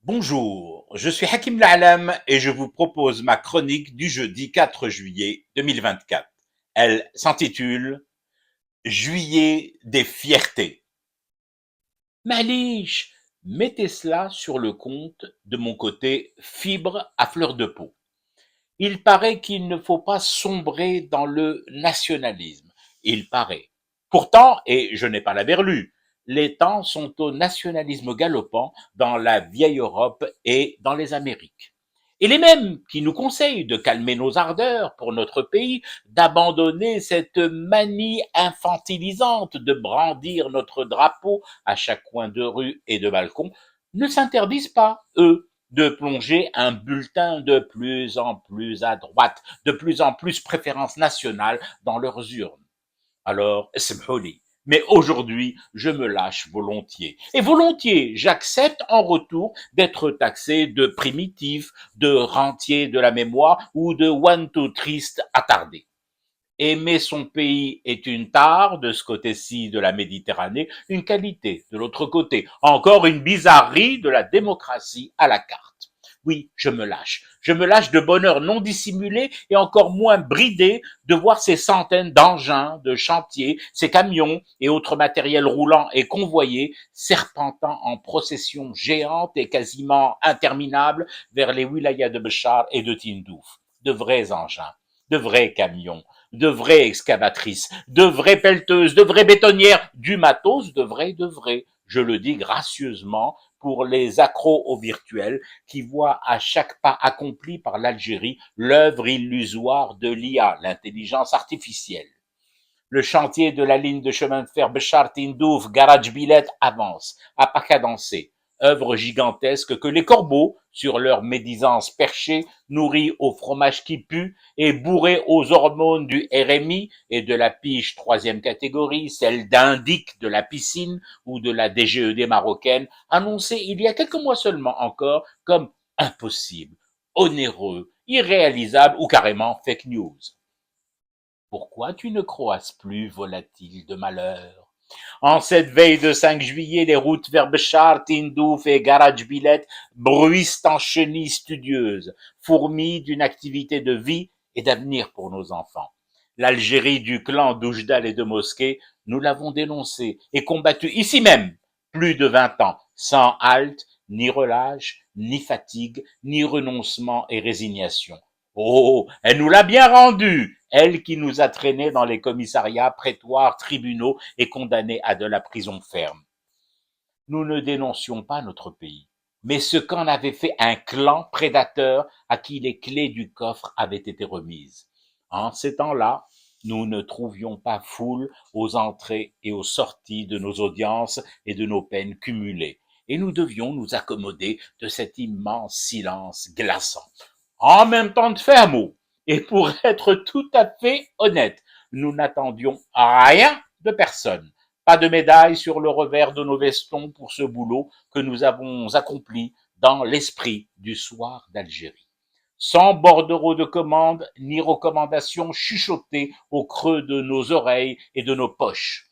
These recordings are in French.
Bonjour, je suis Hakim La'alam et je vous propose ma chronique du jeudi 4 juillet 2024. Elle s'intitule Juillet des fiertés. Maliche, mettez cela sur le compte de mon côté fibre à fleur de peau. Il paraît qu'il ne faut pas sombrer dans le nationalisme. Il paraît. Pourtant, et je n'ai pas la verlue, les temps sont au nationalisme galopant dans la vieille Europe et dans les Amériques. Et les mêmes qui nous conseillent de calmer nos ardeurs pour notre pays, d'abandonner cette manie infantilisante de brandir notre drapeau à chaque coin de rue et de balcon, ne s'interdisent pas, eux, de plonger un bulletin de plus en plus à droite, de plus en plus préférence nationale dans leurs urnes. Alors, smhouli. Mais aujourd'hui, je me lâche volontiers. Et volontiers, j'accepte en retour d'être taxé de primitif, de rentier de la mémoire ou de one-two triste attardé. Aimer son pays est une tare de ce côté-ci de la Méditerranée, une qualité de l'autre côté, encore une bizarrerie de la démocratie à la carte. Oui, je me lâche. Je me lâche de bonheur non dissimulé et encore moins bridé de voir ces centaines d'engins, de chantiers, ces camions et autres matériels roulants et convoyés serpentant en procession géante et quasiment interminable vers les wilayas de Béchar et de Tindouf. De vrais engins, de vrais camions, de vraies excavatrices, de vraies pelleteuses, de vraies bétonnières, du matos de vrai. Je le dis gracieusement pour les accros au virtuel qui voient à chaque pas accompli par l'Algérie l'œuvre illusoire de l'IA, l'intelligence artificielle. Le chantier de la ligne de chemin de fer Béchar-Tindouf, Garage-Billet avance, à pas cadencé. Œuvre gigantesque que les corbeaux, sur leur médisance perchée, nourris au fromage qui pue et bourrés aux hormones du RMI et de la pige troisième catégorie, celle d'indique de la piscine ou de la DGED marocaine, annoncée il y a quelques mois seulement encore comme impossible, onéreux, irréalisable ou carrément fake news. Pourquoi tu ne croises plus, volatile de malheur? En cette veille de 5 juillet, les routes vers Béchar, Tindouf et Garage Billet bruissent en chenilles studieuses, fourmis d'une activité de vie et d'avenir pour nos enfants. L'Algérie du clan d'Oujdal et de Mosquée, nous l'avons dénoncée et combattue ici même, plus de 20 ans, sans halte, ni relâche, ni fatigue, ni renoncement et résignation. Oh, elle nous l'a bien rendue, elle qui nous a traînés dans les commissariats, prétoires, tribunaux et condamnés à de la prison ferme. Nous ne dénoncions pas notre pays, mais ce qu'en avait fait un clan prédateur à qui les clés du coffre avaient été remises. En ces temps-là, nous ne trouvions pas foule aux entrées et aux sorties de nos audiences et de nos peines cumulées, et nous devions nous accommoder de cet immense silence glaçant. En même temps de faire mot, et pour être tout à fait honnête, nous n'attendions rien de personne. Pas de médaille sur le revers de nos vestons pour ce boulot que nous avons accompli dans l'esprit du soir d'Algérie. Sans bordereau de commande ni recommandations chuchotées au creux de nos oreilles et de nos poches.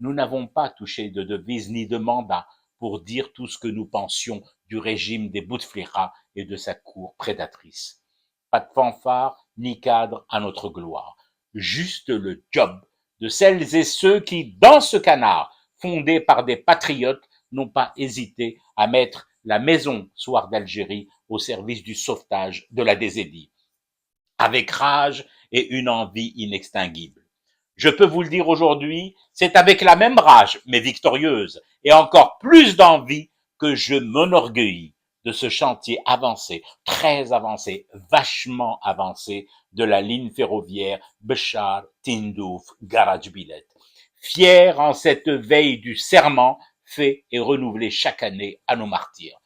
Nous n'avons pas touché de devise ni de mandat pour dire tout ce que nous pensions du régime des Bouteflika et de sa cour prédatrice. Pas de fanfare ni cadre à notre gloire. Juste le job de celles et ceux qui, dans ce canard, fondé par des patriotes, n'ont pas hésité à mettre la maison Soir d'Algérie au service du sauvetage de la Désédie, avec rage et une envie inextinguible. Je peux vous le dire aujourd'hui, c'est avec la même rage, mais victorieuse, et encore plus d'envie que je m'enorgueillis de ce chantier avancé, très avancé, vachement avancé de la ligne ferroviaire Béchar, Tindouf, Garage Billet. Fier en cette veille du serment fait et renouvelé chaque année à nos martyrs.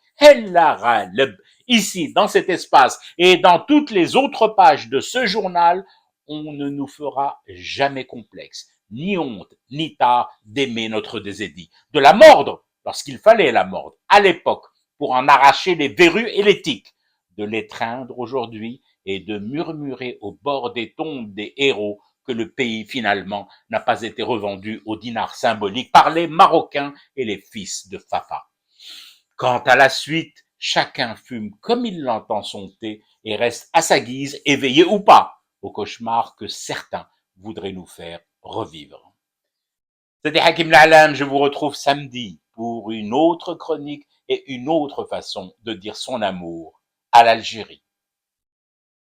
Ici, dans cet espace et dans toutes les autres pages de ce journal, on ne nous fera jamais complexe, ni honte, ni tard d'aimer notre désédit, de la mordre lorsqu'il fallait la mordre, à l'époque, pour en arracher les verrues et les tiques, de l'étreindre aujourd'hui et de murmurer au bord des tombes des héros que le pays finalement n'a pas été revendu au dinar symbolique par les Marocains et les fils de Fafa. Quant à la suite, Chacun fume comme il l'entend son thé et reste à sa guise, éveillé ou pas, au cauchemar que certains voudraient nous faire revivre. C'était Hakim La'alam, je vous retrouve samedi pour une autre chronique et une autre façon de dire son amour à l'Algérie.